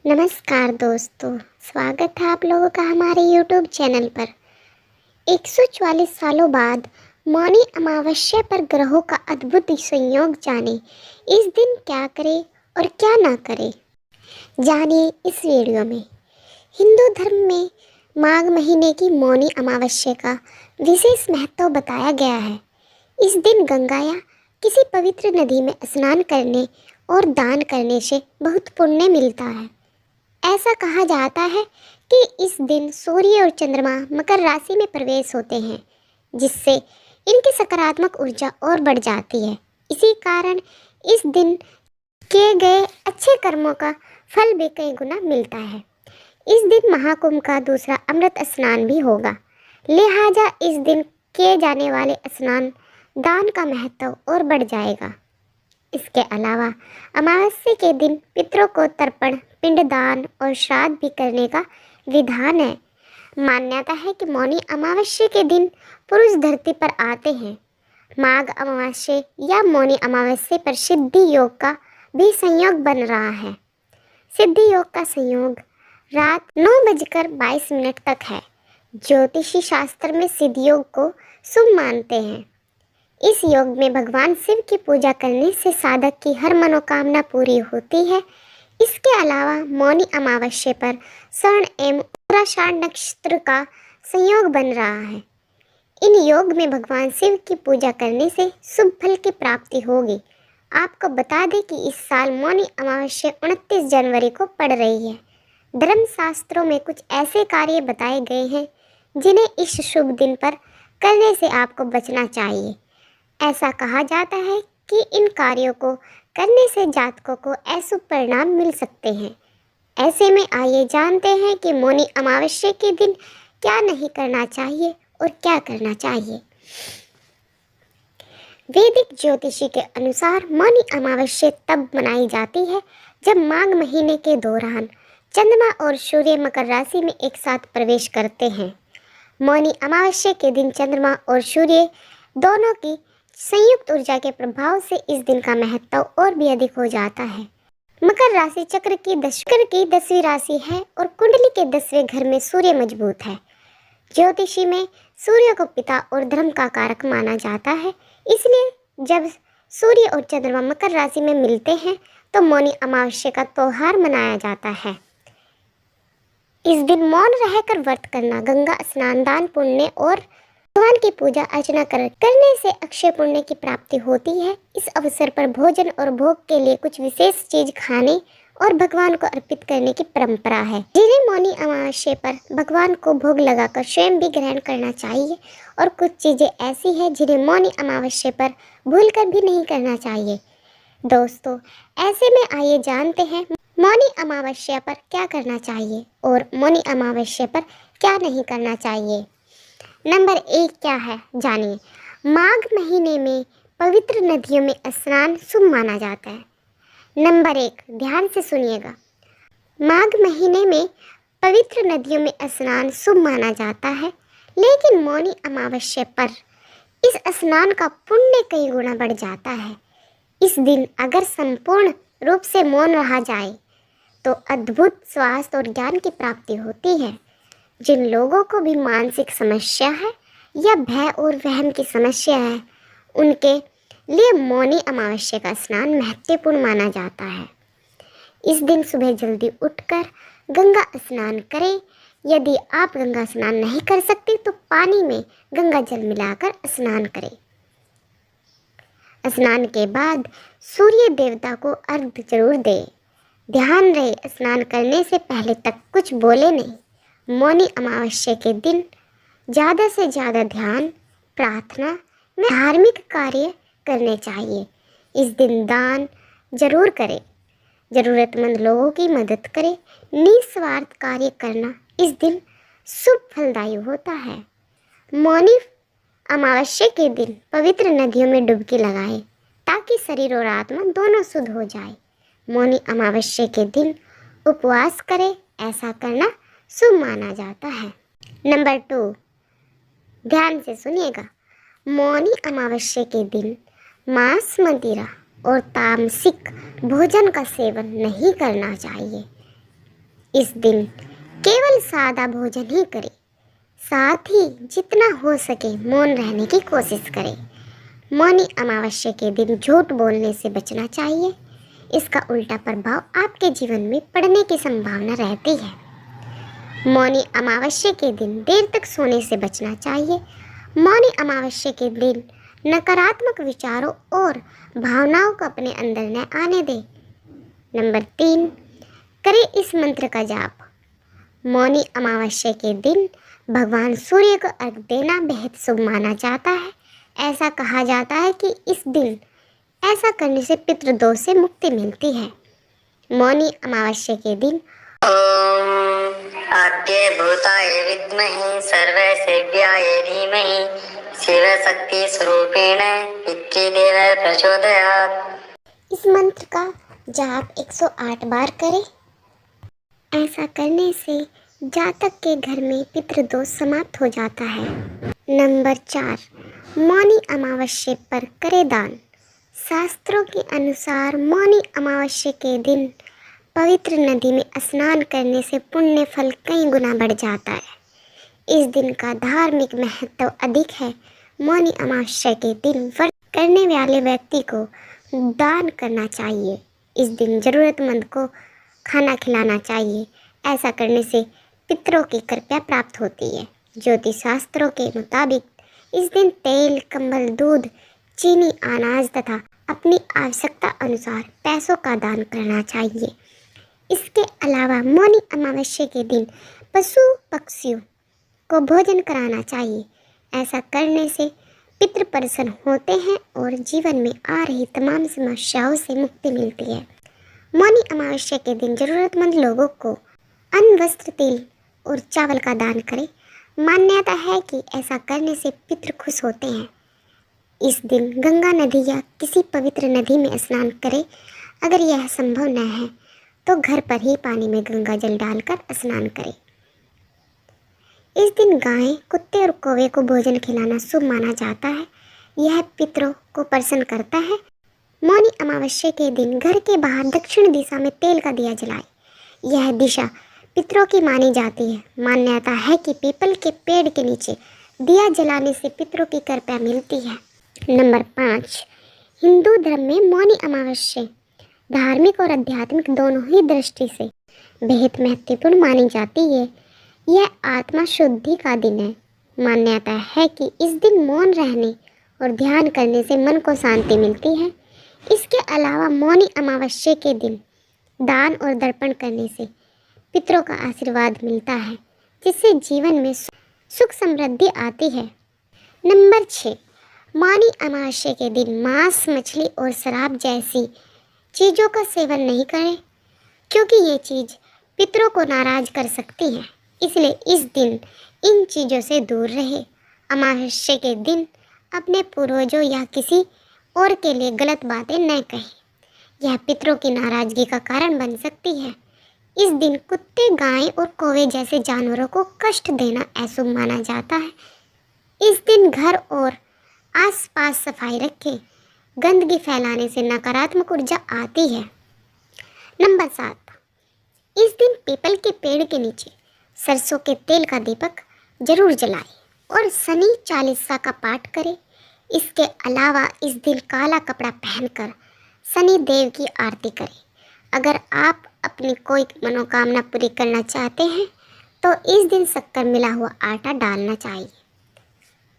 नमस्कार दोस्तों, स्वागत है आप लोगों का हमारे YouTube चैनल पर। 144 सालों बाद मौनी अमावस्या पर ग्रहों का अद्भुत संयोग जाने। इस दिन क्या करें और क्या ना करें, जानिए इस वीडियो में। हिंदू धर्म में माघ महीने की मौनी अमावस्या का विशेष महत्व बताया गया है। इस दिन गंगा या किसी पवित्र नदी में स्नान करने और दान करने से बहुत पुण्य मिलता है। ऐसा कहा जाता है कि इस दिन सूर्य और चंद्रमा मकर राशि में प्रवेश होते हैं, जिससे इनकी सकारात्मक ऊर्जा और बढ़ जाती है। इसी कारण इस दिन किए गए अच्छे कर्मों का फल भी कई गुना मिलता है। इस दिन महाकुंभ का दूसरा अमृत स्नान भी होगा, लिहाजा इस दिन किए जाने वाले स्नान दान का महत्व और बढ़ जाएगा। इसके अलावा अमावस्या के दिन पितरों को तर्पण, पिंडदान और श्राद्ध भी करने का विधान है। मान्यता है कि मौनी अमावस्या के दिन पुरुष धरती पर आते हैं। माघ अमावस्या या मौनी अमावस्या पर सिद्धि योग का भी संयोग बन रहा है। सिद्धि योग का संयोग रात 9:22 तक है। ज्योतिषी शास्त्र में सिद्धि योग को शुभ मानते हैं। इस योग में भगवान शिव की पूजा करने से साधक की हर मनोकामना पूरी होती है। इसके अलावा मौनी अमावस्या पर स्वर्ण एवं उत्तराषाढ़ नक्षत्र का संयोग बन रहा है। इन योग में भगवान शिव की पूजा करने से शुभ फल की प्राप्ति होगी। आपको बता दें कि इस साल मौनी अमावस्या 29 जनवरी को पड़ रही है। धर्मशास्त्रों में कुछ ऐसे कार्य बताए गए हैं जिन्हें इस शुभ दिन पर करने से आपको बचना चाहिए। ऐसा कहा जाता है कि इन कार्यों को करने से जातकों को अशुभ परिणाम मिल सकते हैं। ऐसे में आइए जानते हैं कि मौनी अमावस्या के दिन क्या नहीं करना चाहिए और क्या करना चाहिए। वैदिक ज्योतिषी के अनुसार मौनी अमावस्या तब मनाई जाती है जब माघ महीने के दौरान चंद्रमा और सूर्य मकर राशि में एक साथ प्रवेश करते हैं। मौनी अमावस्या के दिन चंद्रमा और सूर्य दोनों की संयुक्त ऊर्जा के प्रभाव से इस दिन का महत्व और भी अधिक हो जाता है। मकर राशि चक्र की 10वीं राशि है और कुंडली के 10वें घर में सूर्य मजबूत है। ज्योतिषी में सूर्य को पिता और धर्म का कारक माना जाता है। इसलिए जब सूर्य और चंद्रमा मकर राशि में मिलते हैं तो मौनी अमावस्या का त्योहार मनाया जाता है। इस दिन मौन रहकर व्रत करना, गंगा स्नान, दान पुण्य और भगवान की पूजा अर्चना करने से अक्षय पुण्य की प्राप्ति होती है। इस अवसर पर भोजन और भोग के लिए कुछ विशेष चीज खाने और भगवान को अर्पित करने की परंपरा है, जिन्हें मौनी अमावस्या पर भगवान को भोग लगाकर स्वयं भी ग्रहण करना चाहिए। और कुछ चीजें ऐसी हैं जिन्हें मौनी अमावस्या पर भूलकर भी नहीं करना चाहिए। दोस्तों, ऐसे में आइए जानते हैं मौनी अमावस्या पर क्या करना चाहिए और मौनी अमावस्या पर क्या नहीं करना चाहिए। नंबर 1 क्या है, जानिए। माघ महीने में पवित्र नदियों में स्नान शुभ माना जाता है। नंबर 1, ध्यान से सुनिएगा। माघ महीने में पवित्र नदियों में स्नान शुभ माना जाता है, लेकिन मौनी अमावस्या पर इस स्नान का पुण्य कई गुना बढ़ जाता है। इस दिन अगर संपूर्ण रूप से मौन रहा जाए तो अद्भुत स्वास्थ्य और ज्ञान की प्राप्ति होती है। जिन लोगों को भी मानसिक समस्या है या भय और वहम की समस्या है, उनके लिए मौनी अमावस्या का स्नान महत्वपूर्ण माना जाता है। इस दिन सुबह जल्दी उठकर गंगा स्नान करें। यदि आप गंगा स्नान नहीं कर सकते तो पानी में गंगा जल मिलाकर स्नान करें। स्नान के बाद सूर्य देवता को अर्घ्य जरूर दें। ध्यान रहे, स्नान करने से पहले तक कुछ बोले नहीं। मौनी अमावस्या के दिन ज़्यादा से ज़्यादा ध्यान, प्रार्थना में धार्मिक कार्य करने चाहिए। इस दिन दान जरूर करें, ज़रूरतमंद लोगों की मदद करें। निस्वार्थ कार्य करना इस दिन शुभ फलदायी होता है। मौनी अमावस्या के दिन पवित्र नदियों में डुबकी लगाएं ताकि शरीर और आत्मा दोनों शुद्ध हो जाए। मौनी अमावस्या के दिन उपवास करें, ऐसा करना शुभ माना जाता है। नंबर 2, ध्यान से सुनिएगा। मौनी अमावस्या के दिन मांस, मदिरा और तामसिक भोजन का सेवन नहीं करना चाहिए। इस दिन केवल सादा भोजन ही करें, साथ ही जितना हो सके मौन रहने की कोशिश करें। मौनी अमावस्या के दिन झूठ बोलने से बचना चाहिए, इसका उल्टा प्रभाव आपके जीवन में पड़ने की संभावना रहती है। मौनी अमावस्या के दिन देर तक सोने से बचना चाहिए। मौनी अमावस्या के दिन नकारात्मक विचारों और भावनाओं को अपने अंदर न आने दें। नंबर 3, करें इस मंत्र का जाप। मौनी अमावस्या के दिन भगवान सूर्य को अर्घ देना बेहद शुभ माना जाता है। ऐसा कहा जाता है कि इस दिन ऐसा करने से पितृदोष से मुक्ति मिलती है। मौनी अमावस्या के दिन आद्य भूताय विद्महे सर्वसिद्ध्याय धीमहि शिवशक्ति स्वरूपेण पितृदेव प्रचोदयात्। इस मंत्र का जाप 108 बार करें। ऐसा करने से जातक के घर में पितृदोष समाप्त हो जाता है। नंबर 4, मौनी अमावस्या पर करें दान। शास्त्रों के अनुसार मौनी अमावस्या के दिन पवित्र नदी में स्नान करने से पुण्य फल कई गुना बढ़ जाता है। इस दिन का धार्मिक महत्व अधिक है। मौनी अमावस्या के दिन व्रत करने वाले व्यक्ति को दान करना चाहिए। इस दिन जरूरतमंद को खाना खिलाना चाहिए। ऐसा करने से पितरों की कृपा प्राप्त होती है। ज्योतिष शास्त्रों के मुताबिक इस दिन तेल, कंबल, दूध, चीनी, अनाज तथा अपनी आवश्यकता अनुसार पैसों का दान करना चाहिए। इसके अलावा मौनी अमावस्या के दिन पशु पक्षियों को भोजन कराना चाहिए। ऐसा करने से पितृ प्रसन्न होते हैं और जीवन में आ रही तमाम समस्याओं से मुक्ति मिलती है। मौनी अमावस्या के दिन जरूरतमंद लोगों को अन्न, वस्त्र, तेल और चावल का दान करें। मान्यता है कि ऐसा करने से पितृ खुश होते हैं। इस दिन गंगा नदी या किसी पवित्र नदी में स्नान करें। अगर यह संभव न है तो घर पर ही पानी में गंगा जल डालकर स्नान करें। इस दिन गाय, कुत्ते और कौवे को भोजन खिलाना शुभ माना जाता है। यह पितरों को प्रसन्न करता है। मौनी अमावस्या के दिन घर के बाहर दक्षिण दिशा में तेल का दिया जलाएं। यह दिशा पितरों की मानी जाती है। मान्यता है कि पीपल के पेड़ के नीचे दिया जलाने से पितरों की कृपा मिलती है। नंबर 5, हिंदू धर्म में मौनी अमावस्या धार्मिक और आध्यात्मिक दोनों ही दृष्टि से बेहद महत्वपूर्ण मानी जाती है। यह आत्मा शुद्धि का दिन है। मान्यता है कि इस दिन मौन रहने और ध्यान करने से मन को शांति मिलती है। इसके अलावा मौनी अमावस्या के दिन दान और दर्पण करने से पितरों का आशीर्वाद मिलता है, जिससे जीवन में सुख समृद्धि आती है। नंबर 6, मौनी अमावस्या के दिन मांस, मछली और शराब जैसी चीज़ों का सेवन नहीं करें, क्योंकि ये चीज़ पितरों को नाराज कर सकती है। इसलिए इस दिन इन चीज़ों से दूर रहे। अमावस्या के दिन अपने पूर्वजों या किसी और के लिए गलत बातें न कहें, यह पितरों की नाराजगी का कारण बन सकती है। इस दिन कुत्ते, गाय और कौवे जैसे जानवरों को कष्ट देना अशुभ माना जाता है। इस दिन घर और आसपास सफाई रखें। गंदगी फैलाने से नकारात्मक ऊर्जा आती है। नंबर 7, इस दिन पीपल के पेड़ के नीचे सरसों के तेल का दीपक जरूर जलाएं और शनि चालीसा का पाठ करें। इसके अलावा इस दिन काला कपड़ा पहनकर शनि देव की आरती करें। अगर आप अपनी कोई मनोकामना पूरी करना चाहते हैं तो इस दिन शक्कर मिला हुआ आटा डालना चाहिए।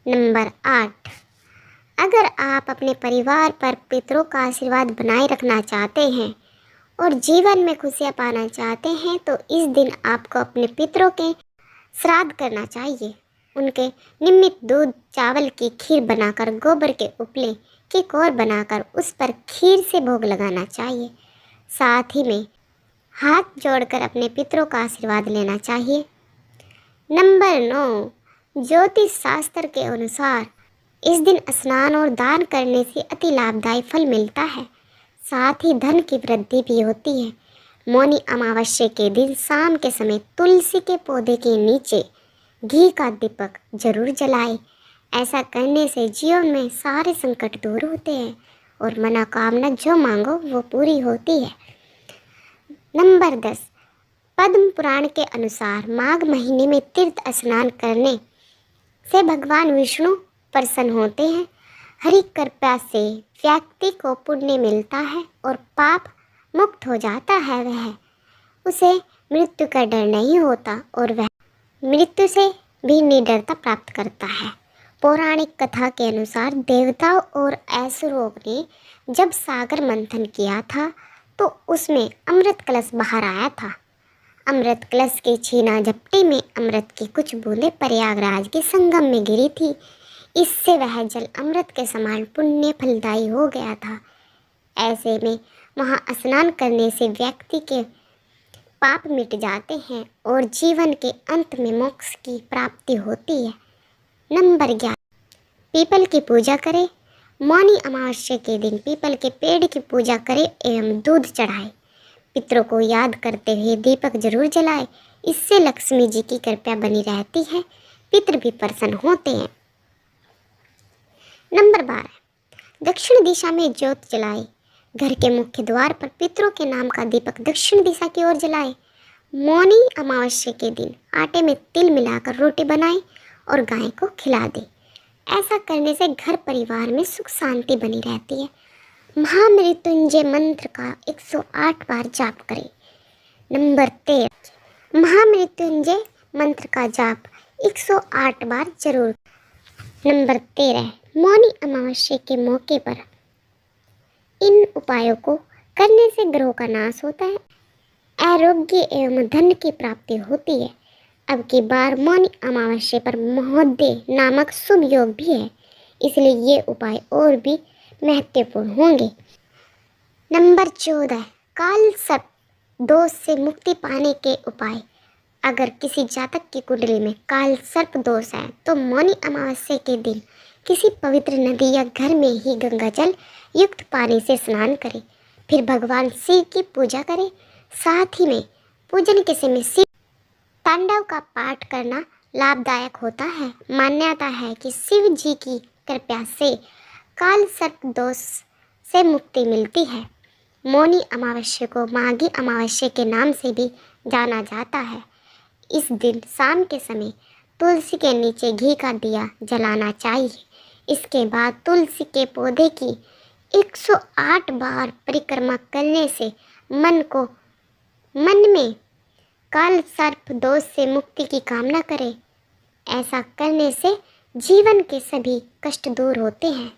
नंबर 8, अगर आप अपने परिवार पर पितरों का आशीर्वाद बनाए रखना चाहते हैं और जीवन में खुशियाँ पाना चाहते हैं तो इस दिन आपको अपने पितरों के श्राद्ध करना चाहिए। उनके निमित्त दूध, चावल की खीर बनाकर, गोबर के उपले की कोर बनाकर उस पर खीर से भोग लगाना चाहिए। साथ ही में हाथ जोड़कर अपने पितरों का आशीर्वाद लेना चाहिए। नंबर 9, ज्योतिष शास्त्र के अनुसार इस दिन स्नान और दान करने से अति लाभदायी फल मिलता है। साथ ही धन की वृद्धि भी होती है। मौनी अमावस्या के दिन शाम के समय तुलसी के पौधे के नीचे घी का दीपक जरूर जलाएं। ऐसा करने से जीवन में सारे संकट दूर होते हैं और मनोकामना जो मांगो वो पूरी होती है। नंबर 10, पद्म पुराण के अनुसार माघ महीने में तीर्थ स्नान करने से भगवान विष्णु प्रसन्न होते हैं। हरि कृपा से व्यक्ति को पुण्य मिलता है और पाप मुक्त हो जाता है। उसे मृत्यु का डर नहीं होता और वह मृत्यु से भी निडरता प्राप्त करता है। पौराणिक कथा के अनुसार देवताओं और असुरों ने जब सागर मंथन किया था तो उसमें अमृत कलश बाहर आया था। अमृत कलश के छीना झपटी में अमृत की कुछ बूंदें प्रयागराज के संगम में गिरी थी। इससे वह जल अमृत के समान पुण्य फलदायी हो गया था। ऐसे में वहाँ स्नान करने से व्यक्ति के पाप मिट जाते हैं और जीवन के अंत में मोक्ष की प्राप्ति होती है। नंबर 11, पीपल की पूजा करें। मौनी अमावस्या के दिन पीपल के पेड़ की पूजा करें एवं दूध चढ़ाएं। पितरों को याद करते हुए दीपक जरूर जलाएं। इससे लक्ष्मी जी की कृपा बनी रहती है, पितर भी प्रसन्न होते हैं। नंबर 12, दक्षिण दिशा में ज्योत जलाएं। घर के मुख्य द्वार पर पितरों के नाम का दीपक दक्षिण दिशा की ओर जलाएं। मौनी अमावस्या के दिन आटे में तिल मिलाकर रोटी बनाएं और गाय को खिला दें। ऐसा करने से घर परिवार में सुख शांति बनी रहती है। महामृत्युंजय मंत्र का 108 बार जाप करें। नंबर 13, महामृत्युंजय मंत्र का जाप 108 बार जरूर। नंबर 13, मौनी अमावस्या के मौके पर इन उपायों को करने से ग्रहों का नाश होता है, आरोग्य एवं धन की प्राप्ति होती है। अब की बार मौनी अमावस्या पर महोदय नामक शुभ योग भी है, इसलिए ये उपाय और भी महत्वपूर्ण होंगे। नंबर 14, काल सर्प दोष से मुक्ति पाने के उपाय। अगर किसी जातक की कुंडली में काल सर्प दोष है तो मौनी अमावस्या के दिन किसी पवित्र नदी या घर में ही गंगा जल युक्त पानी से स्नान करें। फिर भगवान शिव की पूजा करें। साथ ही में पूजन के समय शिव तांडव का पाठ करना लाभदायक होता है। मान्यता है कि शिव जी की कृपा से काल सर्प दोष से मुक्ति मिलती है। मौनी अमावस्या को माघी अमावस्या के नाम से भी जाना जाता है। इस दिन शाम के समय तुलसी के नीचे घी का दिया जलाना चाहिए। इसके बाद तुलसी के पौधे की 108 बार परिक्रमा करने से मन में काल सर्प दोष से मुक्ति की कामना करें। ऐसा करने से जीवन के सभी कष्ट दूर होते हैं।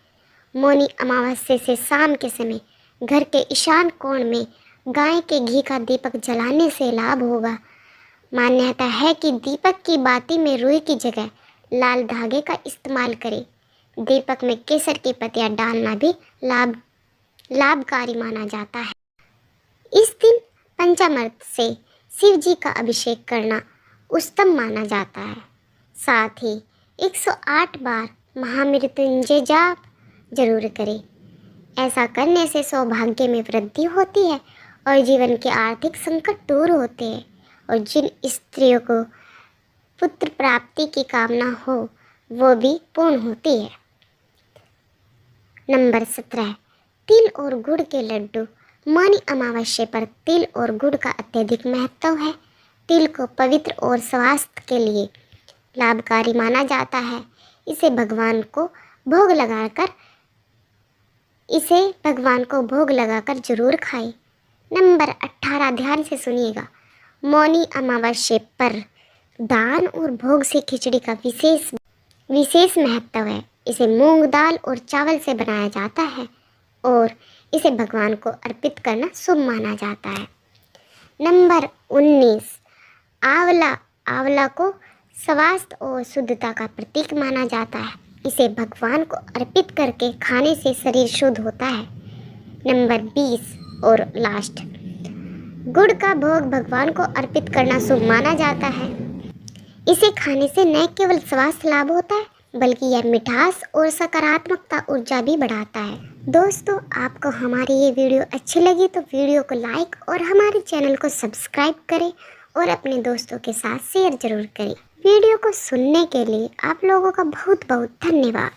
मौनी अमावस्या से शाम के समय घर के ईशान कोण में गाय के घी का दीपक जलाने से लाभ होगा। मान्यता है कि दीपक की बाती में रुई की जगह लाल धागे का इस्तेमाल करें। दीपक में केसर की पत्तियां डालना भी लाभकारी माना जाता है। इस दिन पंचामृत से शिव जी का अभिषेक करना उत्तम माना जाता है। साथ ही 108 बार महामृत्युंजय जाप जरूर करें। ऐसा करने से सौभाग्य में वृद्धि होती है और जीवन के आर्थिक संकट दूर होते हैं। और जिन स्त्रियों को पुत्र प्राप्ति की कामना हो वो भी पूर्ण होती है। नंबर 17, तिल और गुड़ के लड्डू। मौनी अमावस्या पर तिल और गुड़ का अत्यधिक महत्व है। तिल को पवित्र और स्वास्थ्य के लिए लाभकारी माना जाता है। इसे भगवान को भोग लगाकर जरूर खाएं। नंबर 18, ध्यान से सुनिएगा। मौनी अमावस्या पर दान और भोग से खिचड़ी का विशेष महत्व है। इसे मूंग दाल और चावल से बनाया जाता है और इसे भगवान को अर्पित करना शुभ माना जाता है। नंबर 19, आंवला को स्वास्थ्य और शुद्धता का प्रतीक माना जाता है। इसे भगवान को अर्पित करके खाने से शरीर शुद्ध होता है। नंबर 20 और लास्ट, गुड़ का भोग भगवान को अर्पित करना शुभ माना जाता है। इसे खाने से न केवल स्वास्थ्य लाभ होता है बल्कि यह मिठास और सकारात्मकता ऊर्जा भी बढ़ाता है। दोस्तों, आपको हमारी ये वीडियो अच्छी लगी तो वीडियो को लाइक और हमारे चैनल को सब्सक्राइब करें और अपने दोस्तों के साथ शेयर जरूर करें। वीडियो को सुनने के लिए आप लोगों का बहुत बहुत धन्यवाद।